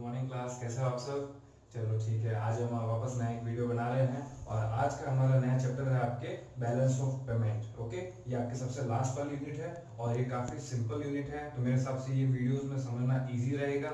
Morning class, कैसे हो आप सब। चलो ठीक है, आज हम वापस नया एक वीडियो बना रहे हैं और आज का हमारा नया चैप्टर है आपके बैलेंस ऑफ पेमेंट। ओके, ये आपके सबसे लास्ट वाली यूनिट है और ये काफ़ी सिंपल यूनिट है, तो मेरे हिसाब से ये वीडियोस में समझना इजी रहेगा।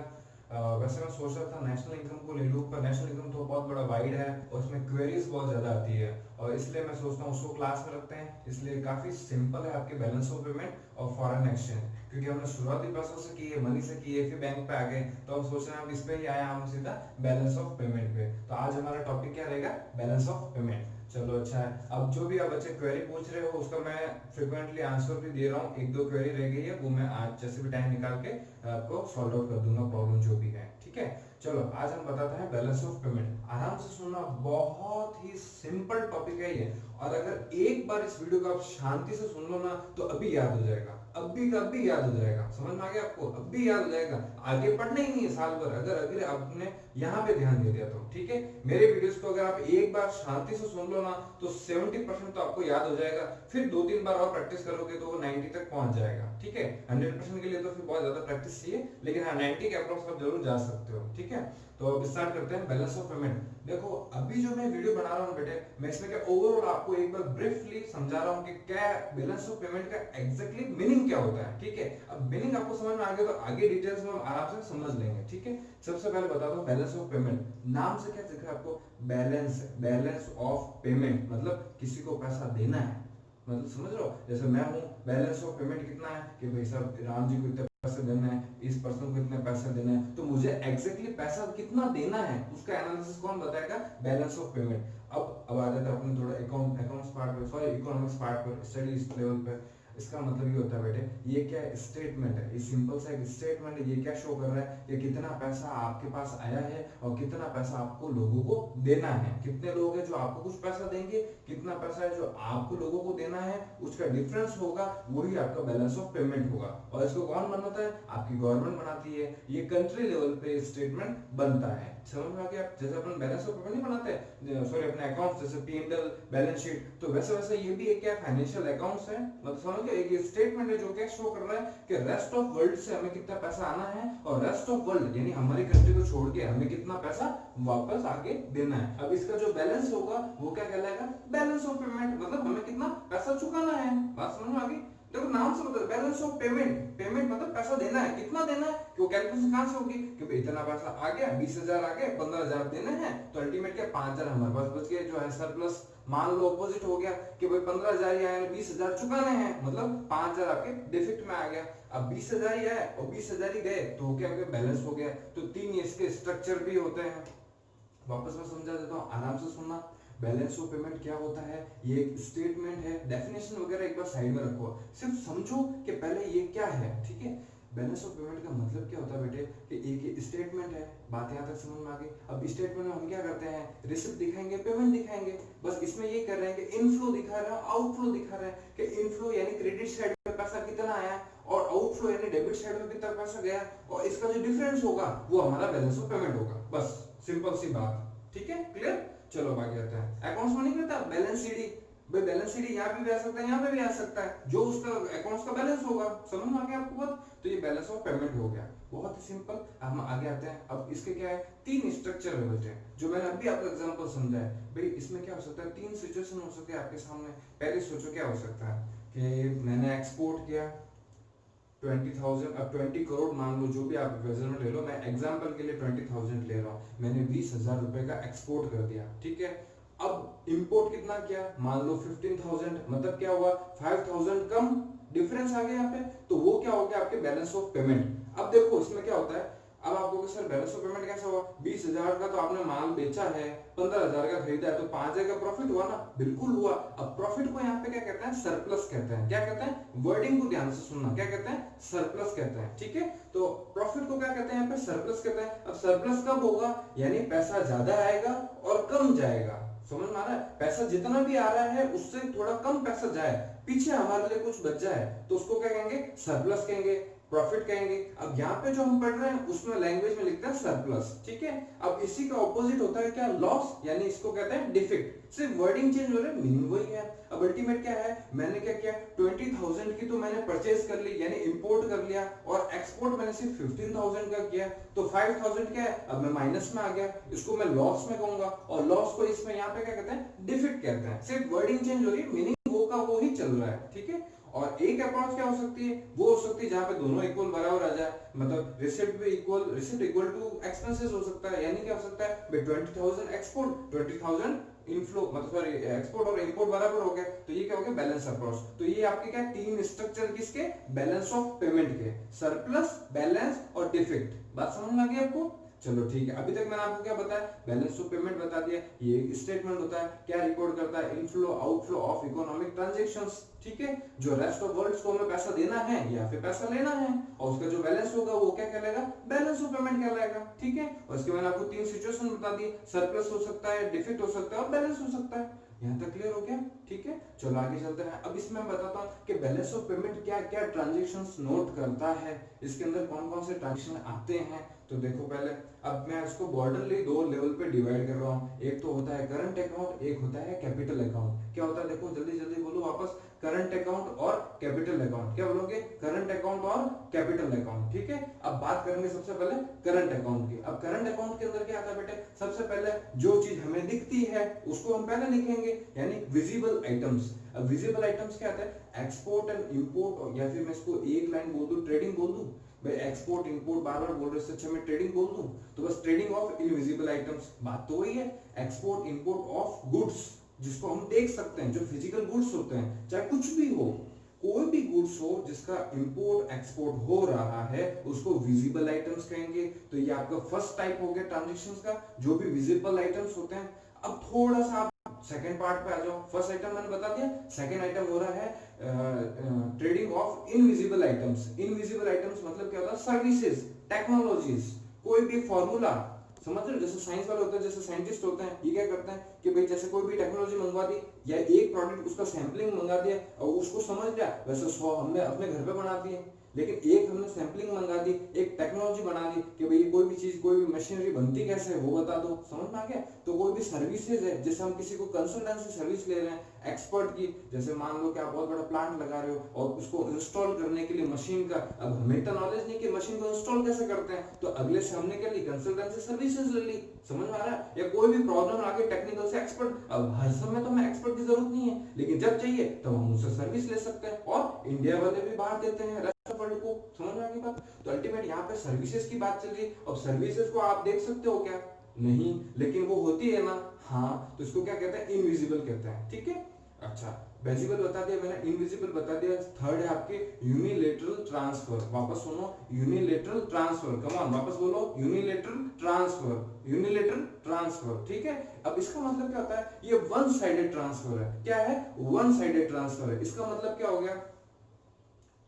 वैसे मैं सोच रहा था नेशनल इनकम को ले लूँ, पर नेशनल इनकम तो बहुत बड़ा वाइड है और उसमें क्वेरीज बहुत ज़्यादा आती है और इसलिए मैं सोचता हूँ उसको क्लास में रखते हैं। इसलिए काफ़ी सिंपल है आपके बैलेंस ऑफ पेमेंट और फॉरेन एक्सचेंज, क्योंकि हमने शुरुआती पैसों से की है, मनी से की है, फिर बैंक पे आ गए, तो हम सोच रहे हैं हम इस पे ही आए, हम सीधा बैलेंस ऑफ पेमेंट पे। तो आज हमारा टॉपिक क्या रहेगा, बैलेंस ऑफ पेमेंट। चलो अच्छा है, अब जो भी आप बच्चे क्वेरी पूछ रहे हो उसका मैं फ्रिक्वेंटली आंसर भी दे रहा हूँ। एक दो क्वेरी रह गई है, वो मैं आज जैसे भी टाइम निकाल के आपको सॉल्व आउट कर दूंगा, प्रॉब्लम जो भी है। ठीक है, चलो आज हम बताते हैं बैलेंस ऑफ पेमेंट। आराम से सुनना, बहुत ही सिंपल टॉपिक है ये, और अगर एक बार इस वीडियो को आप शांति से सुन लो ना तो अभी याद हो जाएगा, अभी का अभी याद हो जाएगा। समझ में आ गया आपको, अभी याद हो जाएगा, आगे पढ़ना ही नहीं है साल भर, अगर अगर आपने यहाँ पे ध्यान दे दिया तो। ठीक है, मेरे वीडियोस को अगर आप एक बार शांति से सुन लो ना तो 70% तो आपको याद हो जाएगा, फिर दो तीन बार और प्रैक्टिस करोगे तो वो 90 तक पहुंच जाएगा। ठीक है, 100% के लिए तो फिर बहुत ज्यादा प्रैक्टिस चाहिए, लेकिन हाँ 90 के अप्रोक्स आप जरूर जा सकते हो। ठीक है, तो अब स्टार्ट करते हैं बैलेंस ऑफ पेमेंट। देखो अभी जो मैं वीडियो बना रहा हूँ बेटे, मैं इसमें क्या ओवरऑल आपको एक बार ब्रीफली समझा रहा हूँ कि क्या बैलेंस ऑफ पेमेंट का एग्जैक्टली मीनिंग क्या होता है। ठीक है, अब मीनिंग आपको समझ में आ गया तो आगे डिटेल्स में हम आराम से समझ लेंगे। ठीक है, सबसे पहले बता दो बैलेंस ऑफ पेमेंट, नाम से क्या दिख रहा है आपको, बैलेंस, बैलेंस ऑफ पेमेंट मतलब किसी को पैसा देना है, मतलब समझ रहे हो। जैसे मैं हूँ, बैलेंस ऑफ पेमेंट कितना है कि भाई साहब राम जी को इतने पैसे देना है, इस पर्सन को इतने पैसे देना है, तो मुझे एग्जैक्टली पैसा कितना देना है उसका एनालिसिस कौन बताएगा, बैलेंस ऑफ पेमेंट। अब आ जाता है अपने थोड़ा अकाउंट्स पार्ट पे, सॉरी इकोनॉमिक्स पार्ट पर, स्टडीज लेवल पे। इसका मतलब ये होता है बेटे, ये क्या स्टेटमेंट है, ये सिंपल सा एक स्टेटमेंट है। ये क्या शो कर रहा है कि कितना पैसा आपके पास आया है और कितना पैसा आपको लोगों को देना है। कितने लोग हैं जो आपको कुछ पैसा देंगे, कितना पैसा है जो आपको लोगों को देना है, उसका डिफरेंस होगा, वही आपका बैलेंस ऑफ पेमेंट होगा। और इसको कौन बनाता है, आपकी गवर्नमेंट बनाती है, ये कंट्री लेवल पे स्टेटमेंट बनता है। समझ में आ गया, जैसे अपन बैलेंस ऑफ पेमेंट नहीं बनाते, सॉरी अपने अकाउंट्स जैसे पी&एल बैलेंस शीट, तो वैसे वैसे ये भी एक क्या फाइनेंशियल अकाउंट्स है, मतलब समझ गए, एक स्टेटमेंट है जो क्या शो कर रहा है कि रेस्ट ऑफ वर्ल्ड से हमें कितना पैसा आना है और रेस्ट ऑफ वर्ल्ड यानी हमारी कंट्री को छोड़ के हमें कितना पैसा वापस आगे देना है। अब इसका जो बैलेंस होगा वो क्या कहलाएगा, बैलेंस ऑफ पेमेंट, मतलब हमें कितना पैसा चुकाना है। बात समझ में आ गई। देखो नाम से बता, बैलेंस ऑफ पेमेंट, पेमेंट मतलब पैसा देना है, कितना देना है, कि वो कैलकुलेशन कहां से होगी कि भाई इतना पैसा आ गया, 20,000 आ गए, 15,000 देने हैं, तो अल्टीमेट क्या 5,000 हमारे पास बच गए जो है सरप्लस। मान लो ऑपोजिट हो गया कि भाई 15,000 ही आए, 20,000 चुकाने हैं, मतलब 5,000 आपके डिफिक्ट में आ गया। अब 20,000 ही आए और 20,000 ही गए, तो क्या बैलेंस हो गया। तो तीन इसके स्ट्रक्चर भी होते हैं, वापस मैं समझा देता हूँ, आराम से सुनना। बैलेंस ऑफ पेमेंट क्या होता है, ये एक स्टेटमेंट है, डेफिनेशन वगैरह एक बार साइड में रखो, सिर्फ समझो कि पहले ये क्या है। ठीक है, बैलेंस ऑफ पेमेंट का मतलब क्या होता है बेटे कि एक स्टेटमेंट है, बात यहाँ तक समझ में आ गई। अब स्टेटमेंट में हम क्या करते हैं, रिसिप्ट दिखाएंगे, पेमेंट दिखाएंगे, बस इसमें ये कर रहे हैं कि इनफ्लो दिखा रहे हैं, आउटफ्लो दिखा रहे हैं, कि इनफ्लो यानी क्रेडिट साइड पे पैसा कितना आया और आउटफ्लो यानी डेबिट साइड में कितना पैसा गया, और इसका जो डिफरेंस होगा वो हमारा बैलेंस ऑफ पेमेंट होगा। बस सिंपल सी बात। ठीक है, क्लियर। चलो आगे आते हैं, अकाउंट्स में नहीं करता बैलेंस शीट, भाई बैलेंस शीट यहाँ पे भी आ सकता है, यहाँ पे भी आ सकता है, जो उसका अकाउंट्स का बैलेंस होगा। समझ में आ गया आपको बात, तो ये बैलेंस ऑफ पेमेंट हो गया, बहुत ही सिंपल। हम आगे आते हैं, अब इसके क्या है, तीन स्ट्रक्चर है बेटे, जो मैंने अभी आपको एग्जांपल समझा है। भाई इसमें क्या हो सकता है, तीन सिचुएशन हो सकती है आपके सामने। पहले सोचो क्या हो सकता है कि मैंने एक्सपोर्ट किया 20,000, अब 20 करोड़ मान लो, जो भी आप मेजरमेंट ले लो, मैं एग्जांपल के लिए 20,000 ले रहा हूँ, मैंने 20,000 रुपए का एक्सपोर्ट कर दिया। ठीक है, अब इंपोर्ट कितना किया, मान लो 15,000, मतलब क्या हुआ 5,000 कम डिफरेंस आ गया यहाँ पे, तो वो क्या हो गया आपके बैलेंस ऑफ पेमेंट। अब देखो इसमें क्या होता है, अब आपको सर बैलेंस ऑफ पेमेंट कैसा हुआ, 20,000 का तो आपने माल बेचा है, 15,000 का खरीदा है, तो 5,000 का प्रॉफिट हुआ ना, बिल्कुल हुआ। अब प्रॉफिट को यहाँ पे क्या कहते हैं, सरप्लस कहते हैं। क्या कहते हैं, वर्डिंग को ध्यान से सुनना, क्या कहते हैं, सरप्लस कहते हैं। ठीक है, तो प्रॉफिट को क्या कहते हैं, यहाँ पे सरप्लस कहते हैं। अब सरप्लस कब होगा, यानी पैसा ज्यादा आएगा और कम जाएगा। समझ में आ रहा है, पैसा जितना भी आ रहा है उससे थोड़ा कम पैसा जाए, पीछे हमारे लिए कुछ बच जाए, तो उसको क्या कहेंगे, सरप्लस कहेंगे। प्रॉफिट कहेंगे। अब यहाँ पे जो हम पढ़ रहे हैं उसमें लैंग्वेज में लिखते हैं सरप्लस, ठीक है। अब इसी का ऑपोजिट होता है क्या, लॉस, यानी इसको कहते हैं डिफिक्ट। सिर्फ वर्डिंग चेंज हो रहा है, मीनिंग वही है। अब अल्टीमेट क्या है, मैंने क्या किया, 20,000 की तो मैंने परचेज कर ली यानी इंपोर्ट कर लिया, और एक्सपोर्ट मैंने सिर्फ 15,000 का किया, तो 5,000 क्या है, अब मैं माइनस में आ गया, इसको मैं लॉस में कहूंगा, और लॉस को इसमें यहाँ पे क्या कहते हैं, डिफिक्ट कहते हैं। सिर्फ वर्डिंग चेंज हो रही है, मीनिंग वो का वो ही चल रहा है, ठीक है। और एक अप्रोच क्या हो सकती है, वो हो सकती है जहां पे दोनों इक्वल बराबर आ जाए, मतलब रिसिप्ट भी equal, receipt equal to expenses हो सकता है, यानी क्या हो सकता है भाई 20,000 एक्सपोर्ट 20,000 इनफ्लो, मतलब सॉरी एक्सपोर्ट और इंपोर्ट बराबर हो गया, तो ये क्या हो गया, बैलेंस अप्रोच। तो ये आपके क्या तीन स्ट्रक्चर किसके, बैलेंस ऑफ पेमेंट के, सरप्लस, बैलेंस और डिफिक्ट। बात समझ में आ गई आपको? चलो ठीक है, अभी तक मैंने आपको क्या बताया, बैलेंस ऑफ पेमेंट बता दिया, ये एक स्टेटमेंट होता है, क्या रिकॉर्ड करता है, inflow outflow of economic transactions, ठीक है, जो रेस्ट ऑफ वर्ल्ड को हमें पैसा देना है या फिर पैसा लेना है, और उसका जो बैलेंस होगा वो क्या कहलाएगा, बैलेंस ऑफ पेमेंट कहलाएगा, ठीक है। और इसके मैंने आपको तीन सिचुएशन बता दी, सरप्लस हो सकता है, डिफिक्ट हो सकता है और बैलेंस हो सकता है। यहाँ तक क्लियर हो गया, ठीक है। चलो आगे चलते हैं। अब इसमें मैं बताता हूँ कि बैलेंस ऑफ पेमेंट क्या क्या ट्रांजैक्शंस नोट करता है, इसके अंदर कौन कौन से ट्रांजैक्शन आते हैं। तो देखो पहले, अब मैं इसको बॉर्डरली दो लेवल पे डिवाइड कर रहा हूँ, एक तो होता है करंट अकाउंट, एक होता है कैपिटल अकाउंट। क्या होता है, देखो जल्दी जल्दी बोलो वापस, करंट अकाउंट और कैपिटल अकाउंट। क्या बोलोगे, करंट अकाउंट और कैपिटल अकाउंट, ठीक है। अब बात करेंगे सबसे पहले करंट अकाउंट की। अब करंट अकाउंट के अंदर क्या आता है बेटे, सबसे पहले जो चीज हमें दिखती है उसको हम पहले लिखेंगे, यानी विजिबल आइटम्स। अब विजिबल आइटम्स क्या आता है, एक्सपोर्ट एंड इंपोर्ट, या फिर मैं इसको एक लाइन बोल दूं, ट्रेडिंग बोल दूं भाई, एक्सपोर्ट इंपोर्ट बार बार बोल रहे हैं, अच्छा मैं ट्रेडिंग बोल दूं, तो बस ट्रेडिंग ऑफ इनविजिबल आइटम्स, बात तो वही है। एक्सपोर्ट इंपोर्ट ऑफ गुड्स, जिसको हम देख सकते हैं, जो फिजिकल गुड्स होते हैं, चाहे कुछ भी हो, कोई भी गुड्स हो जिसका इंपोर्ट एक्सपोर्ट हो रहा है, उसको विजिबल आइटम्स कहेंगे। तो ये आपका फर्स्ट टाइप हो गया ट्रांजैक्शंस का, जो भी विजिबल आइटम्स होते हैं। अब थोड़ा सा आप सेकंड पार्ट पे आ जाओ। फर्स्ट आइटम मैंने बता दिया, सेकंड आइटम हो रहा है trading of invisible items. Invisible items मतलब क्या होता है, सर्विसेज, टेक्नोलॉजीज, कोई भी फॉर्मूला, समझ रहे हो, जैसे साइंस वाले होते हैं, जैसे साइंटिस्ट होते हैं, ये क्या करते हैं कि भाई जैसे कोई भी टेक्नोलॉजी मंगवा दी, या एक प्रोडक्ट उसका सैंपलिंग मंगा दिया और उसको समझ लिया, वैसे 100 हमने अपने घर पे बना दिए, लेकिन एक हमने सैंपलिंग मंगा दी, एक टेक्नोलॉजी बना दी कि भाई कोई भी चीज, कोई भी मशीनरी बनती कैसे है वो बता दो, समझ में आ गया। तो कोई भी सर्विसेज है, जैसे हम किसी को कंसल्टेंसी सर्विस ले रहे हैं एक्सपर्ट की, जैसे मान लो कि आप बहुत बड़ा प्लांट लगा रहे हो और उसको इंस्टॉल करने के लिए मशीन का, अब हमें तो नॉलेज नहीं कि मशीन को इंस्टॉल कैसे करते हैं, तो अगले से हमने क्या ली, कंसल्टेंसी सर्विसेज ले ली, समझ में आ रहा है। या कोई भी प्रॉब्लम आ गई टेक्निकल से एक्सपर्ट, अब हर समय तो हमें एक्सपर्ट की जरूरत नहीं है, लेकिन जब चाहिए तब हम उससे सर्विस ले सकते हैं, और इंडिया वाले भी बाहर देते हैं वर्ल्ड को, समझ में आ गई बात। तो अल्टीमेट यहाँ पे सर्विसेज की बात चल रही है। अब सर्विसेज को आप देख सकते हो क्या, नहीं, लेकिन वो होती है ना, हाँ, तो इसको क्या कहते हैं, इनविजिबल कहते हैं, ठीक है। अच्छा, विजिबल बता दिया मैंने, इनविजिबल बता दिया। थर्ड है आपके यूनिलेटरल ट्रांसफर, वापस सुनो, यूनिलेटरल ट्रांसफर, कम ऑन वापस बोलो, यूनिलेटरल ट्रांसफर, यूनिलेटरल ट्रांसफर, ठीक है। अब इसका मतलब क्या होता है, ये वन साइडेड ट्रांसफर है। क्या है, वन साइडेड ट्रांसफर है। इसका मतलब क्या हो गया,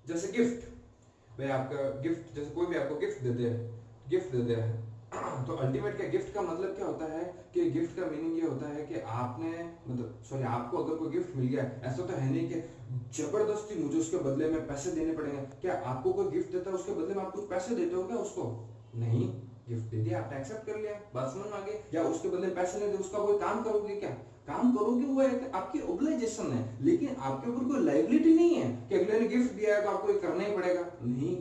जैसे गिफ्ट, भाई आपका गिफ्ट, जैसे कोई भी आपको गिफ्ट दे दे, गिफ्ट दे दे तो अल्टीमेट क्या, गिफ्ट का मतलब क्या होता है कि गिफ्ट का मीनिंग ये होता है कि आपने, मतलब सॉरी, आपको अगर कोई गिफ्ट मिल गया, ऐसा तो है नहीं कि जबरदस्ती मुझे उसके बदले में पैसे देने पड़ेंगे। क्या आपको कोई गिफ्ट देता है, उसके बदले में आप कुछ पैसे देते हो क्या उसको, नहीं, गिफ्ट दे दिया, आपने एक्सेप्ट कर लिया, बात समझ में आ गई। या उसके बदले पैसे नहीं दे, उसका कोई काम करोगे क्या, काम करोगे, वो एक आपकी ऑब्लिगेशन है, लेकिन आपके ऊपर कोई लायबिलिटी नहीं है कि अगले ने गिफ्ट दिया है तो आपको ये करना ही पड़ेगा, नहीं,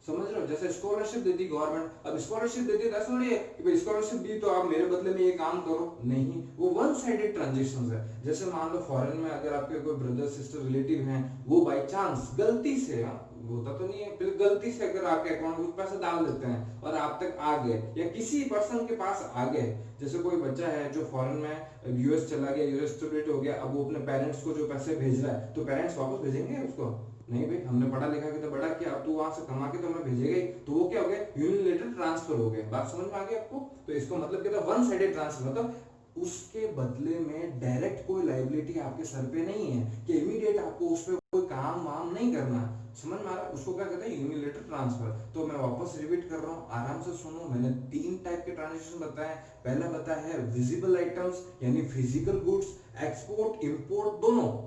समझ रहे हो। जैसे स्कॉलरशिप देती गवर्नमेंट, अब स्कॉलरशिप देती है, ऐसा नहीं है कि भाई स्कॉलरशिप दी तो आप मेरे बदले में ये काम करो, नहीं, वो वन साइडेड ट्रांजेक्शंस है। जैसे मान लो फॉरेन में अगर आपके कोई ब्रदर सिस्टर रिलेटिव हैं, वो बाय चांस गलती से, होता तो नहीं है, फिर गलती से अगर आपके अकाउंट में पैसे डाल देते हैं और आप तक आ गए, या किसी पर्सन के पास आ गए, जैसे कोई बच्चा है जो फॉरेन में यूएस चला गया, यूएस स्टूडेंट हो गया, अब वो अपने पेरेंट्स को जो पैसे भेज रहा है, तो पेरेंट्स वापस भेजेंगे उसको, नहीं भाई, हमने पढ़ा लिखा के तो बड़ा किया, अब तू वहां से कमा के तो हमें भेजेगा ही, तो वो क्या हो गया, यूनिलेटरल ट्रांसफर हो गया, बात समझ में आ गई आपको। तो इसको मतलब क्या था, वन साइडेड ट्रांसफर, मतलब उसके बदले में डायरेक्ट कोई लायबिलिटी आपके सर पे नहीं है कि इमीडिएट आपको उस पे कोई काम वाम नहीं करना, समझ में आ रहा है? उसको क्या कहते हैं, यूनिलेटरल ट्रांसफर। तो मैं वापस रिपीट कर रहा हूँ, आराम से सुनो। मैंने 3 टाइप के ट्रांजेक्शन बताए। पहला बताया है विजिबल आइटम्स यानी फिजिकल गुड्स, एक्सपोर्ट इंपोर्ट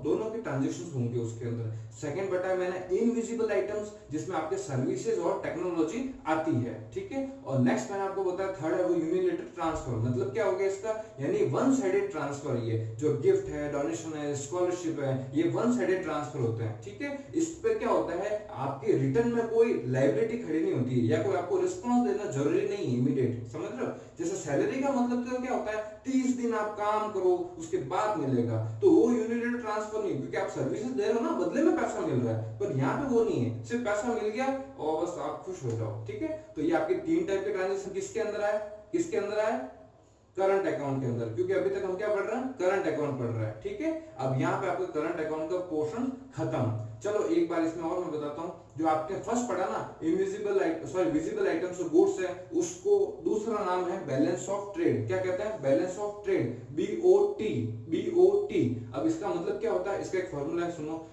दोनों के ट्रांजेक्शन होंगे उसके अंदर। सेकंड बताया मैंने इनविजिबल आइटम्स, जिसमें आपके सर्विसेज और टेक्नोलॉजी आती है, ठीक है। और नेक्स्ट मैंने आपको बताया थर्ड है वो यूनिलेटरल ट्रांसफर। मतलब क्या हो गया इसका, यानी वन साइडेड ट्रांसफर। ये जो गिफ्ट है, डोनेशन है, स्कॉलरशिप है, ये वन साइडेड ट्रांसफर होते हैं, ठीक है। इस पे क्या होता है, आपके रिटर्न में कोई लायबिलिटी खड़ी नहीं होती है या कोई आपको रिस्पॉन्स देना जरूरी नहीं है इमीडिएट, समझ रहे हो? जैसे सैलरी का मतलब तो क्या होता है, 30 दिन आप काम करो उसके बाद मिलेगा, तो वो यूनिलेटरल ट्रांसफर नहीं, क्योंकि आप सर्विसेज दे रहे हो ना, बदले में पैसा मिल रहा है। पर यहाँ पे वो नहीं है, सिर्फ पैसा मिल गया और बस आप खुश हो जाओ, ठीक है। तो ये आपके 3 टाइप के ट्रांजेक्शन किसके अंदर आए, किसके अंदर आए, करंट अकाउंट के अंदर, क्योंकि अभी तक हम क्या पढ़ रहे हैं, करंट अकाउंट पढ़ रहे हैं, ठीक है। अब यहाँ पे आपका करंट अकाउंट का पोर्शन खत्म। चलो एक बार इसमें और मैं बताता हूँ, जो आपने फर्स्ट पढ़ा ना विजिबल आइटम्स और गुड्स है, उसको दूसरा नाम है बैलेंस ऑफ ट्रेड। क्या कहते हैं, बैलेंस ऑफ ट्रेड, बीओटी। अब इसका मतलब क्या होता है, इसका एक फॉर्मूला है, सुनो।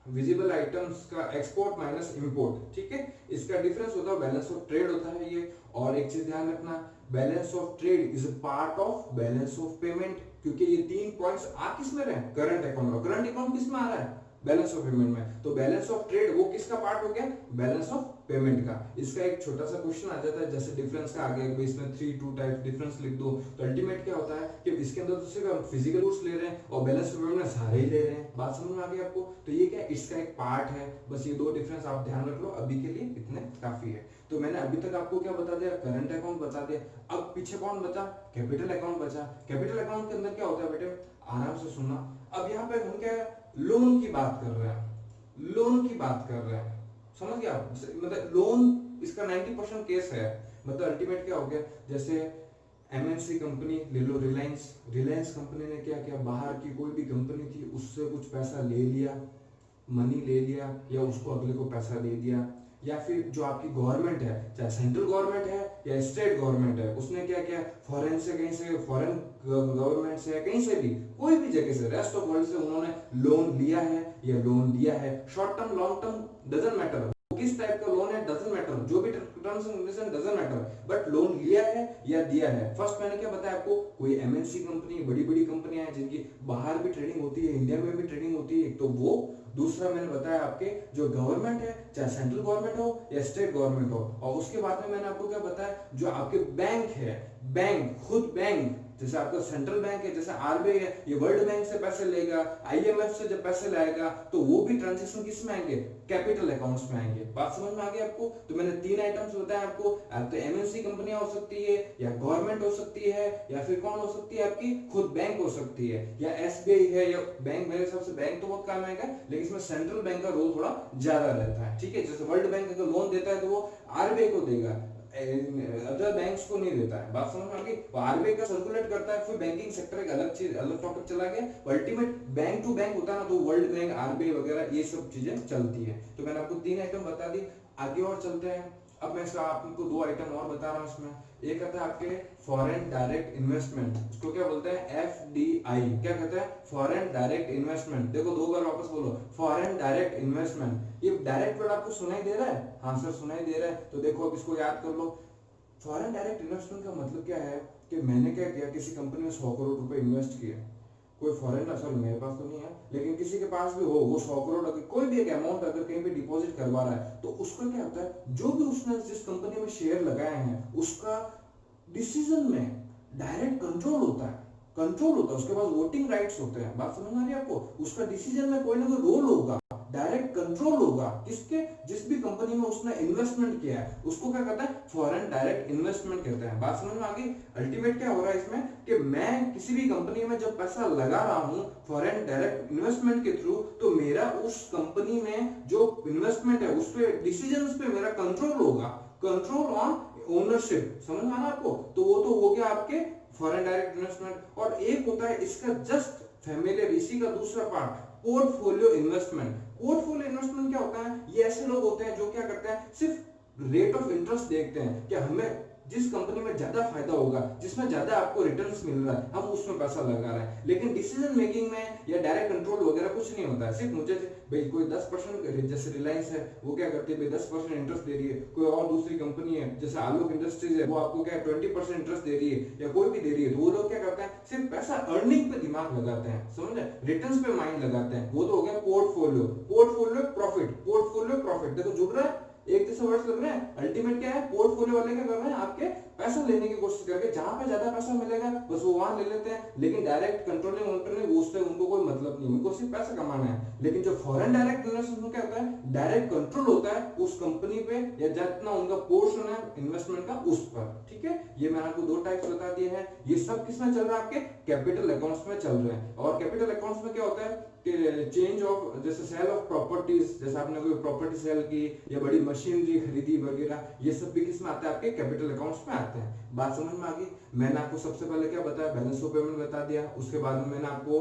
विजिबल आइटम्स का एक्सपोर्ट माइनस इंपोर्ट, ठीक है। इसका डिफरेंस होता है बैलेंस ऑफ ट्रेड होता है ये। और एक चीज ध्यान रखना, balance of trade is a part of balance of payment, क्योंकि ये 3 पॉइंट्स आ किस में रहे, करंट अकाउंट में। करंट अकाउंट किस में आ रहा है, बैलेंस ऑफ पेमेंट में। तो बैलेंस ऑफ ट्रेड वो किसका पार्ट हो गया, बैलेंस ऑफ पेमेंट का। इसका एक छोटा सा क्वेश्चन आ जाता है, जैसे डिफरेंस का आ गया, इसमें 3 टाइप डिफरेंस लिख दो। तो अल्टीमेट क्या होता है कि इसके अंदर तो सिर्फ हम फिजिकल गुड्स ले रहे हैं और बैलेंस ऑफ पेमेंट में सारे ही ले रहे हैं। बात समझ में आ गई आपको? तो ये क्या, इसका एक पार्ट है। बस ये 2 डिफरेंस आप ध्यान रख लो, अभी के लिए इतने काफी है। तो मैंने अभी तक आपको क्या बता दिया, करंट अकाउंट बता दिया। अब पीछे कौन बचा, कैपिटल अकाउंट बचा। कैपिटल अकाउंट के अंदर क्या होता है बेटे, आराम से सुनना। अब यहाँ पे हम क्या लोन की बात कर रहे हैं, लोन की बात कर रहे हैं, समझ गया? मतलब लोन इसका 90% केस है। मतलब अल्टीमेट क्या हो गया, जैसे एमएनसी कंपनी ले लो, रिलायंस कंपनी ने क्या किया, बाहर की कोई भी कंपनी थी उससे कुछ पैसा ले लिया, मनी ले लिया, या उसको अगले को पैसा दे दिया। या फिर जो आपकी गवर्नमेंट है, चाहे सेंट्रल गवर्नमेंट है या स्टेट गवर्नमेंट है, उसने क्या किया, फॉरेन से कहीं से, फॉरेन गवर्नमेंट से, कहीं से भी, कोई भी जगह से, रेस्ट ऑफ वर्ल्ड से उन्होंने लोन लिया है या लोन दिया है। Short term, long term doesn't matter, किस टाइप का लोन है डजंट मैटर, जो भी terms and condition doesn't matter, but loan लिया है या दिया है। फर्स्ट मैंने क्या बताया आपको, कोई एमएनसी कंपनी, बड़ी बड़ी कंपनियां हैं जिनकी बाहर भी ट्रेडिंग होती है, इंडिया में भी ट्रेडिंग होती है, तो वो। दूसरा मैंने बताया आपके जो गवर्नमेंट है, चाहे सेंट्रल गवर्नमेंट हो या स्टेट गवर्नमेंट हो। और उसके बाद में मैंने आपको क्या बताया, जो आपके बैंक है, बैंक, खुद बैंक, जैसे आपका सेंट्रल बैंक है, जैसे आरबीआई है, ये वर्ल्ड बैंक से पैसे लेगा, आईएमएफ से जब पैसे लाएगा, तो वो भी ट्रांजैक्शन किस में आएंगे, कैपिटल अकाउंट्स में आएंगे। बात समझ में आ गई आपको? तो मैंने 3 आइटम्स बताए आपको, तो एमएनसी कंपनियां हो सकती है, या गवर्नमेंट हो सकती है, या फिर कौन हो सकती है आपकी खुद बैंक हो सकती है, या एसबीआई है, या बैंक। मेरे हिसाब से बैंक तो बहुत काम आएगा, लेकिन इसमें सेंट्रल बैंक का रोल थोड़ा ज्यादा रहता है, ठीक है। जैसे वर्ल्ड बैंक अगर लोन देता है तो वो आरबीआई को देगा, अदर बैंक्स को नहीं देता है। बात समझ में आ गई? आरबीआई का सर्कुलेट करता है, फिर बैंकिंग सेक्टर एक अलग चीज, अलग टॉपिक चला गया। अल्टीमेट बैंक टू बैंक होता है ना, तो वर्ल्ड बैंक, आरबीआई वगैरह ये सब चीजें चलती है। तो मैंने आपको 3 आइटम बता दी, आगे और चलते हैं। अब मैं आपको 2 आइटम और बता रहा हूँ इसमें। एक आता है आपके फॉरेन डायरेक्ट इन्वेस्टमेंट, इसको क्या बोलते हैं, एफडीआई। क्या कहते हैं, फॉरेन डायरेक्ट इन्वेस्टमेंट। देखो 2 बार वापस बोलो, फॉरेन डायरेक्ट इन्वेस्टमेंट। ये डायरेक्ट वर्ड आपको सुनाई दे रहा है? हाँ सर सुनाई दे रहा है। तो देखो अब इसको याद कर लो। फॉरेन डायरेक्ट इन्वेस्टमेंट का मतलब क्या है कि मैंने क्या किया, किसी कंपनी में 100 करोड़ रुपए इन्वेस्ट किए, कोई फॉरेनर, सर मेरे पास तो नहीं है, लेकिन किसी के पास भी हो, वो 100 करोड़ अगर कोई भी एक अमाउंट अगर कहीं पे डिपॉजिट करवा रहा है, तो उसका क्या होता है, जो भी उसने जिस कंपनी में शेयर लगाए हैं उसका डिसीजन में डायरेक्ट कंट्रोल होता है, उसके पास वोटिंग राइट्स होते हैं। बात समझ में आ रही है आपको? उसका डिसीजन में कोई ना कोई रोल होगा, डायरेक्ट कंट्रोल होगा, किसके, जिस भी कंपनी में उसने इन्वेस्टमेंट किया है उसको क्या कहता है, फॉरेन डायरेक्ट इन्वेस्टमेंट कहते हैं। बात समझ में आ गई? अल्टीमेट क्या हो रहा है इसमें कि मैं किसी भी कंपनी में जब पैसा लगा रहा हूं फॉरेन डायरेक्ट इन्वेस्टमेंट के थ्रू, तो मेरा उस कंपनी में जो इन्वेस्टमेंट है उस पे, डिसीजंस पे मेरा कंट्रोल होगा, कंट्रोल ऑन ओनरशिप। समझ में आ रहा है आपको? तो वो तो हो गया आपके फॉरेन डायरेक्ट इन्वेस्टमेंट। और एक होता है इसका जस्ट फैमिलियर, इसी का दूसरा part, portfolio investment. Portfolio investment क्या होता है, ये ऐसे लोग होते हैं जो क्या करते हैं, सिर्फ रेट ऑफ इंटरेस्ट देखते हैं कि हमें जिस कंपनी में ज्यादा फायदा होगा, जिसमें ज्यादा आपको रिटर्न्स मिल रहा है, हम उसमें पैसा लगा रहे हैं। लेकिन डिसीजन मेकिंग में या डायरेक्ट कंट्रोल वगैरह कुछ नहीं होता है। सिर्फ मुझे भाई कोई 10%, जैसे रिलायंस है वो क्या करती है भाई 10% इंटरेस्ट दे रही है, कोई और दूसरी कंपनी है जैसे आलोक इंडस्ट्रीज है वो आपको क्या 20% इंटरेस्ट दे रही है, या कोई भी दे रही है, तो वो लोग क्या करते हैं सिर्फ पैसा अर्निंग पे दिमाग लगाते हैं, समझे, रिटर्न्स पे माइंड लगाते हैं। वो तो हो गया portfolio, portfolio profit, portfolio profit, देखो जुड़ रहा है, एक जैसे वर्ड्स लग रहे हैं। अल्टीमेट क्या है, पोर्टफोलियो वाले क्या कर रहे हैं, आपके पैसा लेने की कोशिश करके जहां पे ज्यादा पैसा मिलेगा बस वो वहां ले लेते हैं। लेकिन डायरेक्ट कंट्रोलिंग मॉनिटरिंग उससे उनको कोई मतलब नहीं, उनको सिर्फ पैसा कमाना है। लेकिन जो फॉरेन डायरेक्ट इन्वेस्टमेंट में क्या होता है, डायरेक्ट कंट्रोल होता है उस कंपनी पे या जितना उनका पोर्शन है इन्वेस्टमेंट का उस पर। ठीक है, ये मैंने आपको दो टाइप्स बता दिए हैं। ये सब किसमें चल रहा है, आपके कैपिटल अकाउंट्स में चल रहे हैं। और कैपिटल अकाउंट्स में क्या होता है कि चेंज ऑफ, जैसे सेल ऑफ प्रॉपर्टीज, जैसे आपने कोई प्रॉपर्टी सेल की या बड़ी मशीनरी खरीदी वगैरह, ये सब भी किसमें आते हैं, आपके कैपिटल अकाउंट्स में आते हैं। बात समझ में आ गई। मैंने आपको सबसे पहले क्या बताया, बैलेंस ऑफ पेमेंट बता दिया। उसके बाद में मैंने आपको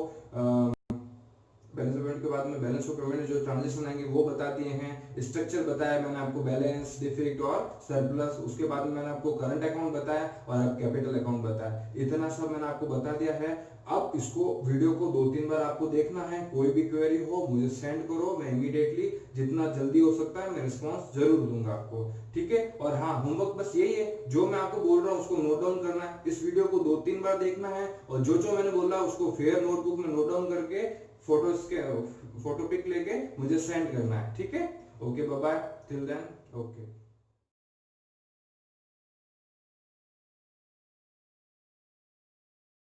बैलेंस ऑफ पेमेंट के बाद में बैलेंस ऑफ पेमेंट जो ट्रांजेक्शन आएंगे वो बता दिए हैं। स्ट्रक्चर बताया मैंने आपको, बैलेंस, डिफेक्ट और सरप्लस। उसके बाद में मैंने आपको करंट अकाउंट बताया और अब कैपिटल अकाउंट बताया। इतना सब मैंने आपको बता दिया है। अब इसको वीडियो को 2-3 बार आपको देखना है। कोई भी क्वेरी हो मुझे सेंड करो, मैं इमीडिएटली जितना जल्दी हो सकता है मैं रिस्पॉन्स जरूर दूंगा आपको। ठीक है, और हाँ, होमवर्क बस यही है, जो मैं आपको बोल रहा हूँ उसको नोट डाउन करना है। इस वीडियो को 2-3 बार देखना है और जो जो मैंने बोला उसको फेयर नोटबुक में नोट डाउन करके फोटो पिक लेके मुझे सेंड करना है। ठीक है, okay, bye bye, till then, okay.